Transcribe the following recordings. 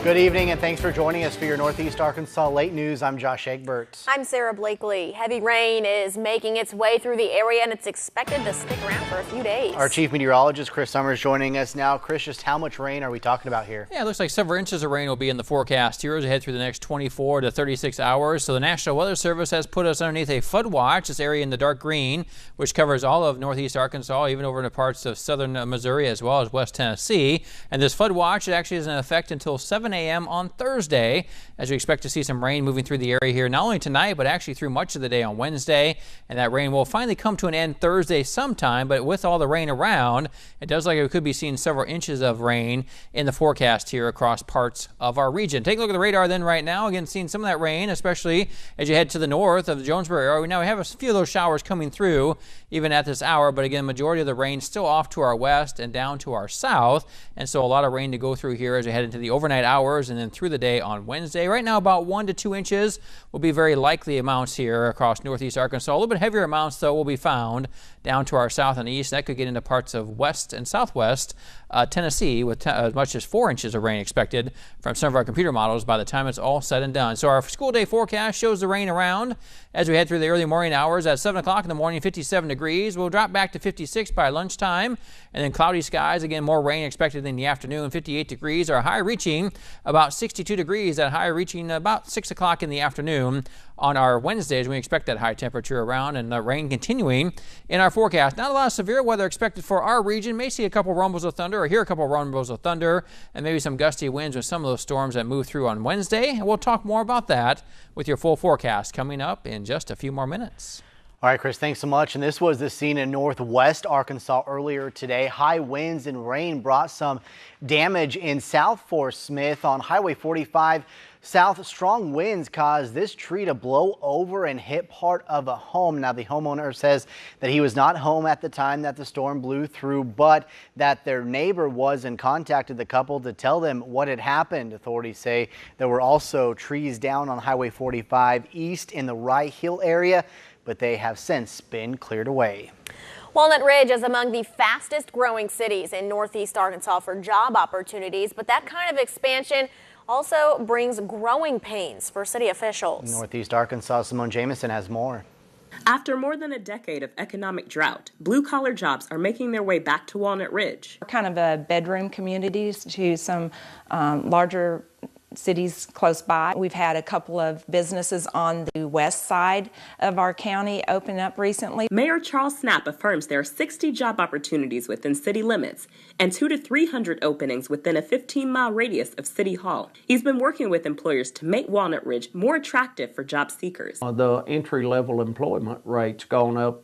Good evening and thanks for joining us for your Northeast Arkansas late news. I'm Josh Egbert. I'm Sarah Blakely. Heavy rain is making its way through the area and it's expected to stick around for a few days. Our chief meteorologist Chris Summers joining us now. Chris, just how much rain are we talking about here? Yeah, it looks like several inches of rain will be in the forecast here as we head through the next 24 to 36 hours. So the National Weather Service has put us underneath a flood watch, this area in the dark green, which covers all of Northeast Arkansas, even over into parts of southern Missouri as well as West Tennessee. And this flood watch actually is in effect until 7 a.m. on Thursday, as we expect to see some rain moving through the area here, not only tonight, but actually through much of the day on Wednesday. And that rain will finally come to an end Thursday sometime, but with all the rain around, it does look like we could be seeing several inches of rain in the forecast here across parts of our region. Take a look at the radar then right now. Again, seeing some of that rain, especially as you head to the north of the Jonesboro area. Now we have a few of those showers coming through even at this hour, but again, majority of the rain still off to our west and down to our south. And so a lot of rain to go through here as we head into the overnight hours and then through the day on Wednesday. Right now, about 1 to 2 inches will be very likely amounts here across Northeast Arkansas. A little bit heavier amounts, though, will be found down to our south and east. That could get into parts of west and southwest Tennessee with as much as 4 inches of rain expected from some of our computer models by the time it's all said and done. So our school day forecast shows the rain around as we head through the early morning hours. At 7 o'clock in the morning, 57 degrees. We'll drop back to 56 by lunchtime, and then cloudy skies. Again, more rain expected in the afternoon, 58 degrees. Our high reaching about 62 degrees. That high reaching about 6 o'clock in the afternoon on our Wednesdays. We expect that high temperature around and the rain continuing in our forecast. Not a lot of severe weather expected for our region. May see a couple rumbles of thunder or hear a couple rumbles of thunder and maybe some gusty winds with some of those storms that move through on Wednesday. And we'll talk more about that with your full forecast coming up in just a few more minutes. All right, Chris, thanks so much. And this was the scene in northwest Arkansas earlier today. High winds and rain brought some damage in South Fort Smith on Highway 45 South. Strong winds caused this tree to blow over and hit part of a home. Now, the homeowner says that he was not home at the time that the storm blew through, but that their neighbor was and contacted the couple to tell them what had happened. Authorities say there were also trees down on Highway 45 east in the Rye Hill area, but they have since been cleared away. Walnut Ridge is among the fastest growing cities in Northeast Arkansas for job opportunities, but that kind of expansion also brings growing pains for city officials. Northeast Arkansas, Simone Jamison has more. After more than a decade of economic drought, blue-collar jobs are making their way back to Walnut Ridge. We're kind of a bedroom communities to some larger cities close by. We've had a couple of businesses on the west side of our county open up recently. Mayor Charles Snapp affirms there are 60 job opportunities within city limits and 200 to 300 openings within a 15-mile radius of City Hall. He's been working with employers to make Walnut Ridge more attractive for job seekers. The entry-level employment rate's gone up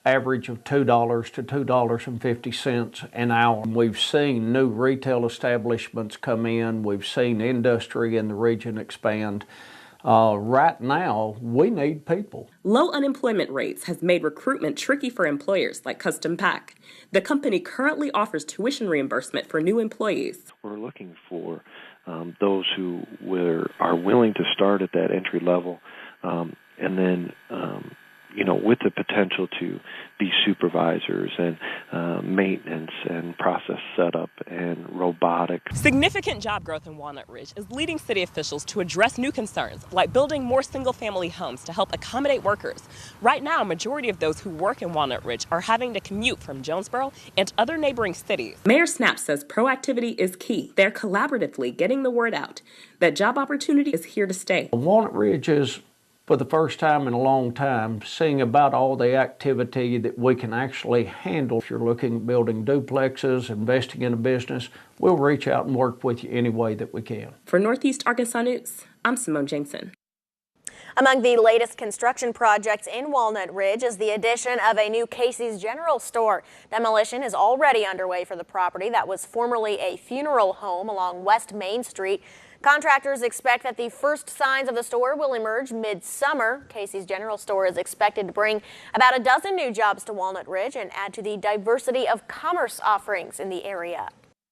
average of $2 to $2.50 an hour. We've seen new retail establishments come in. We've seen industry in the region expand. Right now, we need people. Low unemployment rates has made recruitment tricky for employers like Custom Pack. The company currently offers tuition reimbursement for new employees. We're looking for those who are willing to start at that entry level and then with the potential to be supervisors and maintenance and process setup and robotics. Significant job growth in Walnut Ridge is leading city officials to address new concerns like building more single-family homes to help accommodate workers. Right now, a majority of those who work in Walnut Ridge are having to commute from Jonesboro and other neighboring cities. Mayor Snapp says proactivity is key. They're collaboratively getting the word out that job opportunity is here to stay. Walnut Ridge is, for the first time in a long time, seeing about all the activity that we can actually handle. If you're looking at building duplexes, investing in a business, we'll reach out and work with you any way that we can. For Northeast Arkansas News, I'm Simone Jameson. Among the latest construction projects in Walnut Ridge is the addition of a new Casey's General Store. Demolition is already underway for the property that was formerly a funeral home along West Main Street. Contractors expect that the first signs of the store will emerge mid-summer. Casey's General Store is expected to bring about a dozen new jobs to Walnut Ridge and add to the diversity of commerce offerings in the area.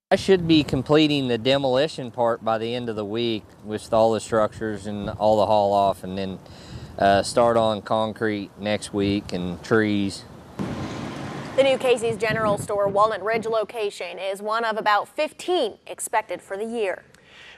I should be completing the demolition part by the end of the week with all the structures and all the haul off, and then start on concrete next week and trees. The new Casey's General Store Walnut Ridge location is one of about 15 expected for the year.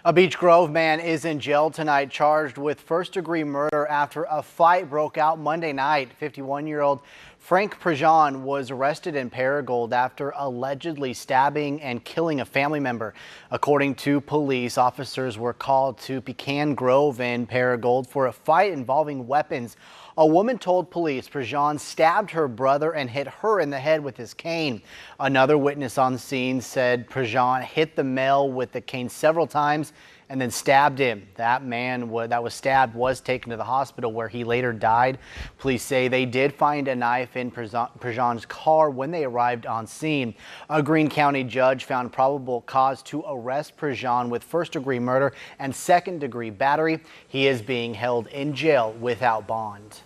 A Beech Grove man is in jail tonight, charged with first-degree murder after a fight broke out Monday night. 51-year-old Frank Prejean was arrested in Paragould after allegedly stabbing and killing a family member. According to police, officers were called to Pecan Grove in Paragould for a fight involving weapons. A woman told police Prejean stabbed her brother and hit her in the head with his cane. Another witness on the scene said Prejean hit the male with the cane several times and then stabbed him. That man that was stabbed was taken to the hospital, where he later died. Police say they did find a knife in Prejean's car when they arrived on scene. A Greene County judge found probable cause to arrest Prejean with first-degree murder and second-degree battery. He is being held in jail without bond.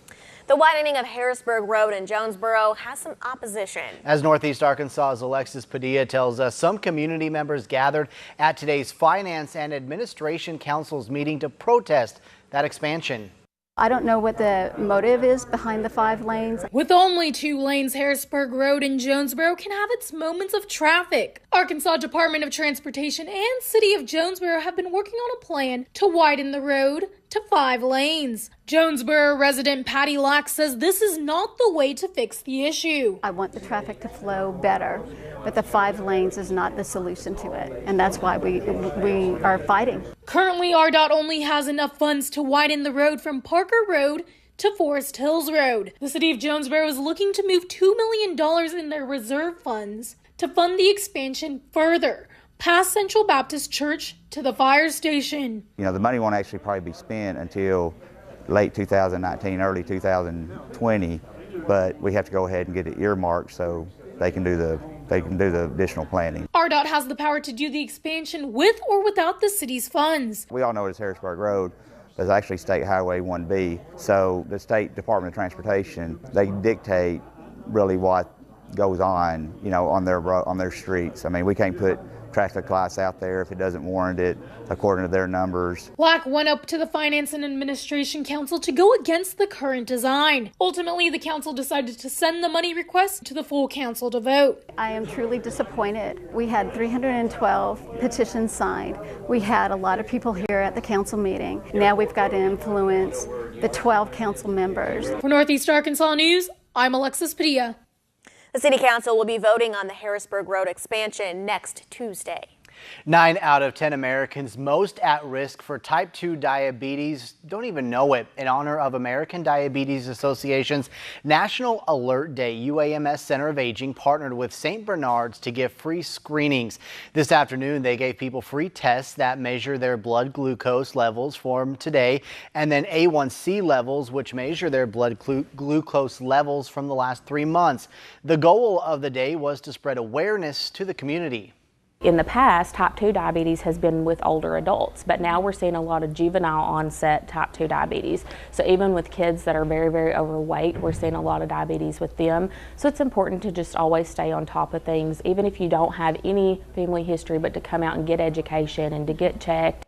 The widening of Harrisburg Road in Jonesboro has some opposition. As Northeast Arkansas's Alexis Padilla tells us, some community members gathered at today's Finance and Administration Council's meeting to protest that expansion. I don't know what the motive is behind the 5 lanes. With only 2 lanes, Harrisburg Road in Jonesboro can have its moments of traffic. Arkansas Department of Transportation and City of Jonesboro have been working on a plan to widen the road to 5 lanes. Jonesboro resident Patty Lack says this is not the way to fix the issue. I want the traffic to flow better, but the 5 lanes is not the solution to it, and that's why we are fighting. Currently, RDOT only has enough funds to widen the road from Parker Road to Forest Hills Road. The City of Jonesboro is looking to move $2 million in their reserve funds to fund the expansion further, past Central Baptist Church to the fire station. You know, the money won't actually probably be spent until late 2019, early 2020, but we have to go ahead and get it earmarked so they can do the additional planning. RDOT has the power to do the expansion with or without the city's funds. We all know it's Harrisburg Road, but it's actually State Highway 1B, so the State Department of Transportation, they dictate really what goes on, you know, on their streets. I mean, we can't put traffic lights out there if it doesn't warrant it according to their numbers. Black went up to the Finance and Administration Council to go against the current design. Ultimately, the council decided to send the money request to the full council to vote. I am truly disappointed. We had 312 petitions signed. We had a lot of people here at the council meeting. Now we've got to influence the 12 council members. For Northeast Arkansas News, I'm Alexis Padilla. The City Council will be voting on the Harrisburg Road expansion next Tuesday. 9 out of 10 Americans most at risk for type 2 diabetes don't even know it. In honor of American Diabetes Association's National Alert Day, UAMS Center of Aging partnered with St. Bernard's to give free screenings. This afternoon, they gave people free tests that measure their blood glucose levels from today, and then A1C levels, which measure their blood glucose levels from the last 3 months. The goal of the day was to spread awareness to the community. In the past, type 2 diabetes has been with older adults, but now we're seeing a lot of juvenile onset type 2 diabetes. So even with kids that are very, very overweight, we're seeing a lot of diabetes with them. So it's important to just always stay on top of things, even if you don't have any family history, but to come out and get education and to get checked.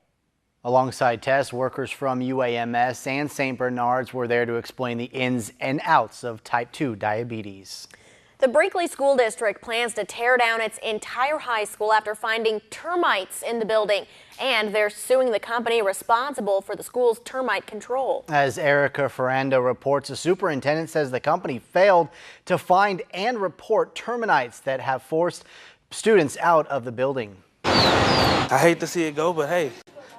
Alongside tests, workers from UAMS and St. Bernard's were there to explain the ins and outs of type 2 diabetes. The Brinkley School District plans to tear down its entire high school after finding termites in the building, and they're suing the company responsible for the school's termite control. As Erica Ferrando reports, the superintendent says the company failed to find and report termites that have forced students out of the building. I hate to see it go, but hey,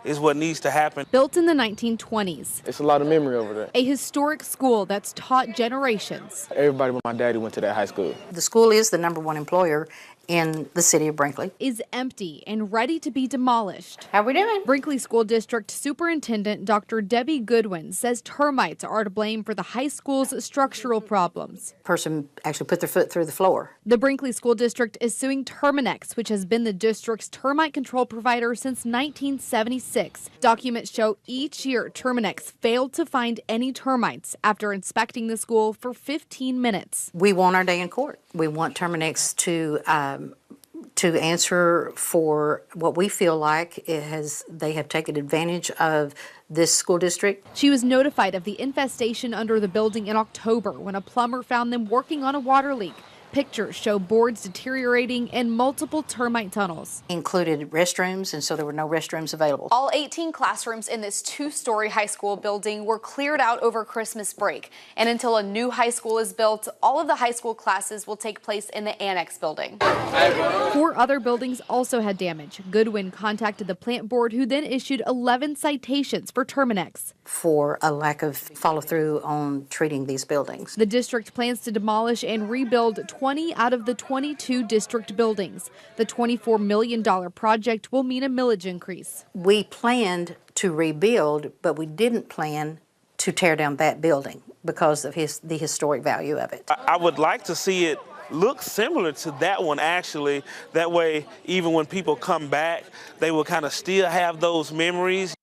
it's what needs to happen. Built in the 1920s. It's a lot of memory over there. A historic school that's taught generations. Everybody but my daddy went to that high school. The school is the #1 employer in the city of Brinkley. Is empty and ready to be demolished. How we doing? Brinkley School District Superintendent Dr. Debbie Goodwin says termites are to blame for the high school's structural problems. Person actually put their foot through the floor. The Brinkley School District is suing Terminex, which has been the district's termite control provider since 1976. Documents show each year Terminex failed to find any termites after inspecting the school for 15 minutes. We want our day in court. We want Terminex to answer for what we feel like they have taken advantage of this school district. She was notified of the infestation under the building in October when a plumber found them working on a water leak. Pictures show boards deteriorating and multiple termite tunnels. Included restrooms, and so there were no restrooms available. All 18 classrooms in this two-story high school building were cleared out over Christmas break. And until a new high school is built, all of the high school classes will take place in the annex building. 4 other buildings also had damage. Goodwin contacted the plant board, who then issued 11 citations for Terminex for a lack of follow-through on treating these buildings. The district plans to demolish and rebuild 20 out of the 22 district buildings. The $24 million project will mean a millage increase. We planned to rebuild, but we didn't plan to tear down that building because of the historic value of it. I would like to see it look similar to that one, actually. That way, even when people come back, they will kind of still have those memories.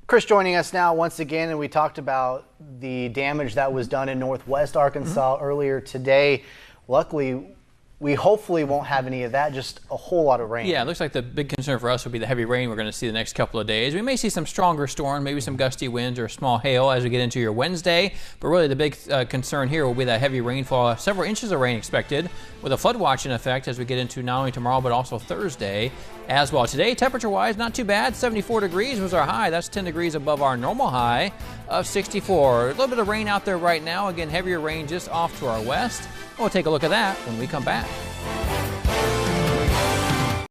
Chris joining us now once again, and we talked about the damage that was done in Northwest Arkansas earlier today. Luckily, we hopefully won't have any of that, just a whole lot of rain. Yeah, it looks like the big concern for us would be the heavy rain we're going to see the next couple of days. We may see some stronger storms, maybe some gusty winds or small hail as we get into your Wednesday. But really the big concern here will be that heavy rainfall. Several inches of rain expected with a flood watch in effect as we get into not only tomorrow but also Thursday as well. Today, temperature-wise, not too bad. 74 degrees was our high. That's 10 degrees above our normal high of 64. A little bit of rain out there right now. Again, heavier rain just off to our west. We'll take a look at that when we come back.